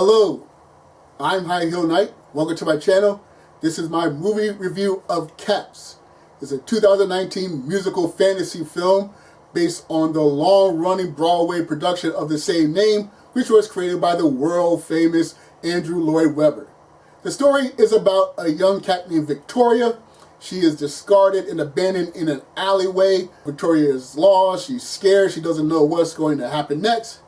Hello, I'm High Heel Knight. Welcome to my channel. This is my movie review of Cats. It's a 2019 musical fantasy film based on the long-running Broadway production of the same name, which was created by the world-famous Andrew Lloyd Webber. The story is about a young cat named Victoria. She is discarded and abandoned in an alleyway. Victoria is lost, she's scared, she doesn't know what's going to happen next.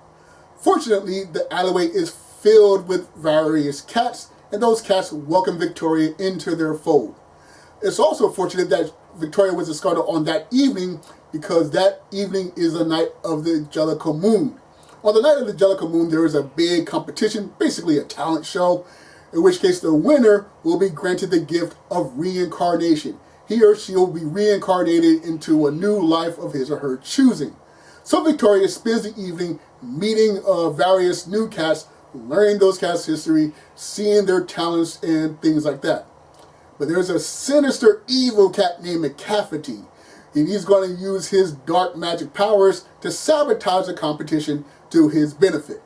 Fortunately, the alleyway is filled with various cats, and those cats welcome Victoria into their fold. It's also fortunate that Victoria was discarded on that evening because that evening is the night of the Jellicle Moon. On the night of the Jellicle Moon, there is a big competition, basically a talent show, in which case the winner will be granted the gift of reincarnation. He or she will be reincarnated into a new life of his or her choosing. So Victoria spends the evening meeting various new cats, learning those cats' history, seeing their talents and things like that. But there's a sinister evil cat named Macavity, and he's going to use his dark magic powers to sabotage the competition to his benefit.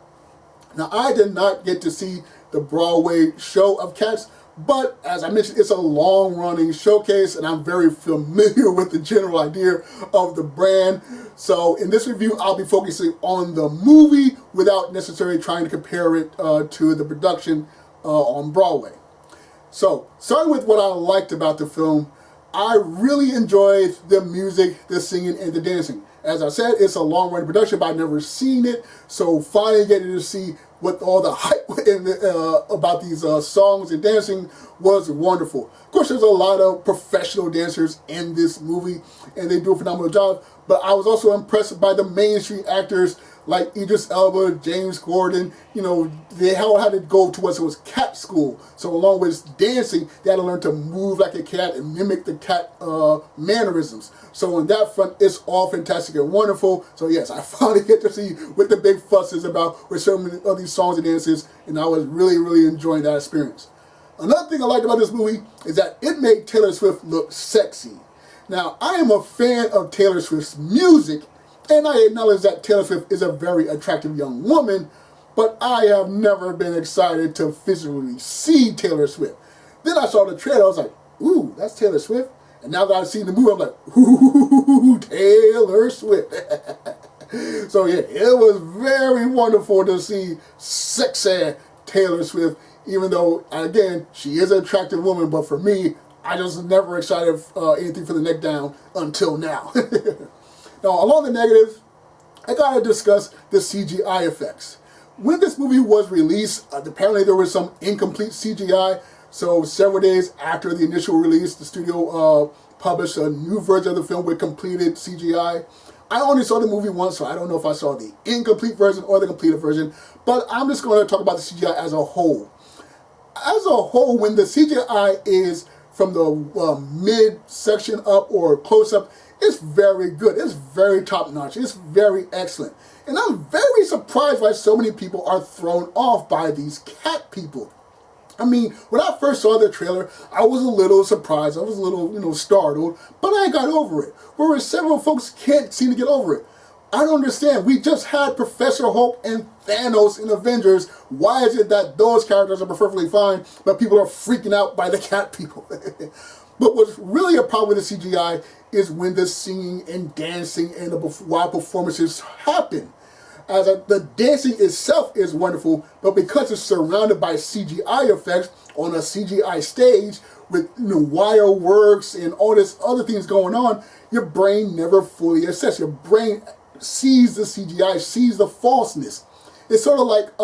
Now, I did not get to see the Broadway show of Cats, but as I mentioned, it's a long-running showcase, and I'm very familiar with the general idea of the brand. So in this review, I'll be focusing on the movie without necessarily trying to compare it to the production on Broadway. So, starting with what I liked about the film, I really enjoyed the music, the singing, and the dancing. As I said, it's a long-running production, but I've never seen it, so finally getting to see what all the hype about these songs and dancing was wonderful. Of course, there's a lot of professional dancers in this movie, and they do a phenomenal job, but I was also impressed by the mainstream actors like Idris Elba, James Corden. You know, they all had to go to what was cat school. So along with dancing, they had to learn to move like a cat and mimic the cat mannerisms. So on that front, it's all fantastic and wonderful. So yes, I finally get to see what the big fuss is about with so many of these songs and dances, and I was really enjoying that experience. Another thing I liked about this movie is that it made Taylor Swift look sexy. Now, I am a fan of Taylor Swift's music, and I acknowledge that Taylor Swift is a very attractive young woman, but I have never been excited to physically see Taylor Swift. Then I saw the trailer, I was like, ooh, that's Taylor Swift? And now that I've seen the movie, I'm like, ooh, Taylor Swift. So yeah, it was very wonderful to see sexy Taylor Swift, even though, again, she is an attractive woman, but for me, I just never excited anything from the neck down until now. Now, along the negatives, I gotta discuss the CGI effects. When this movie was released, apparently there was some incomplete CGI, so several days after the initial release, the studio published a new version of the film with completed CGI. I only saw the movie once, so I don't know if I saw the incomplete version or the completed version, but I'm just going to talk about the CGI as a whole. As a whole, when the CGI is from the mid-section up or close-up, it's very good. It's very top-notch. It's very excellent. And I'm very surprised why so many people are thrown off by these cat people. I mean, when I first saw the trailer, I was a little surprised. I was a little, startled, but I got over it. Whereas several folks can't seem to get over it. I don't understand. We just had Professor Hulk and Thanos in Avengers. Why is it that those characters are perfectly fine, but people are freaking out by the cat people? But what's really a problem with the CGI is when the singing and dancing and the wild performances happen. As the dancing itself is wonderful, but because it's surrounded by CGI effects on a CGI stage with wire works and all this other things going on, your brain never fully assesses. Your brain sees the CGI, sees the falseness. It's sort of like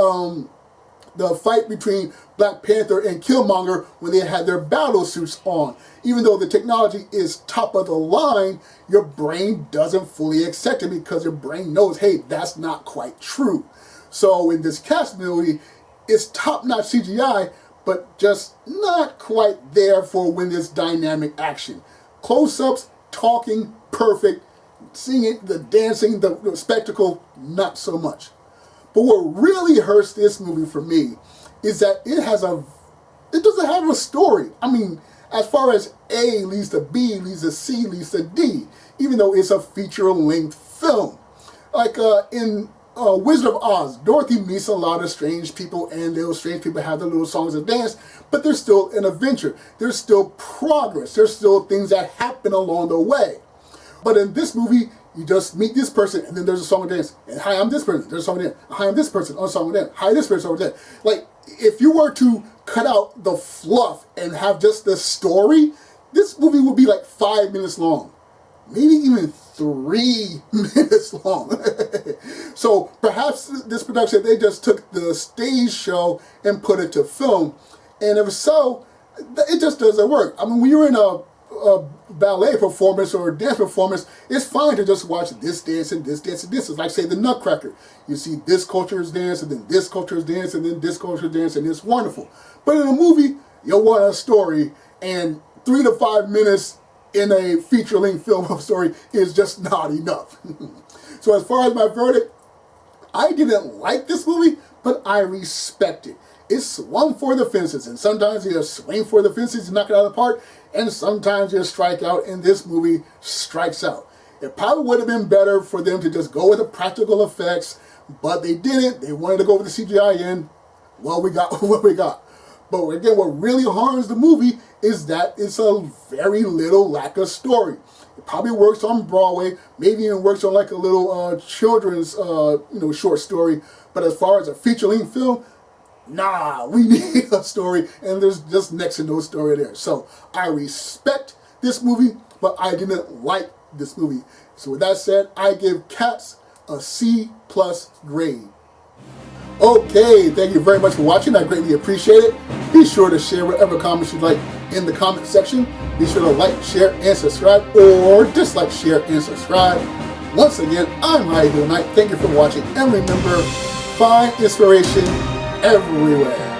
the fight between Black Panther and Killmonger when they had their battle suits on. Even though the technology is top of the line, your brain doesn't fully accept it because your brain knows, hey, that's not quite true. So in this Cats movie, it's top-notch CGI, but just not quite there for when there's dynamic action. Close-ups, talking, perfect. Singing, the dancing, the spectacle, not so much. But what really hurts this movie for me is that it doesn't have a story. I mean, as far as A leads to B, leads to C, leads to D, even though it's a feature-length film. Like in Wizard of Oz, Dorothy meets a lot of strange people, and those strange people have their little songs and dance, but there's still an adventure. There's still progress. There's still things that happen along the way. But in this movie, you just meet this person, and then there's a song and dance. And hi, I'm this person. There's a song and dance. Hi, I'm this person. On a song and dance. Hi, this person over there. Like, if you were to cut out the fluff and have just the story, this movie would be like 5 minutes long. Maybe even 3 minutes long. So perhaps this production, they just took the stage show and put it to film. And if so, it just doesn't work. I mean, when you're in a ballet performance or a dance performance, it's fine to just watch this dance and this dance and this. It's like, say, the Nutcracker. You see this culture's dance, and then this culture's dance, and then this culture's dance, and it's wonderful. But in a movie, you'll want a story, and 3 to 5 minutes in a feature-length film of story is just not enough. So as far as my verdict, I didn't like this movie, but I respect it. It swung for the fences, and sometimes you swing for the fences and knock it out of the park, and sometimes you strike out, and this movie strikes out. It probably would have been better for them to just go with the practical effects, but they didn't. They wanted to go with the CGI in. Well, we got what we got. But again, what really harms the movie is that it's a very little lack of story. It probably works on Broadway, maybe even works on like a little children's short story. But as far as a feature-length film, nah, we need a story, and there's just next to no story there. So I respect this movie, but I didn't like this movie. So with that said, I give Cats a C+ grade. Okay, thank you very much for watching. I greatly appreciate it. Be sure to share whatever comments you'd like in the comment section. Be sure to like, share, and subscribe, or dislike, share, and subscribe. Once again, I'm Idris Elba. Thank you for watching, and remember, find inspiration everywhere.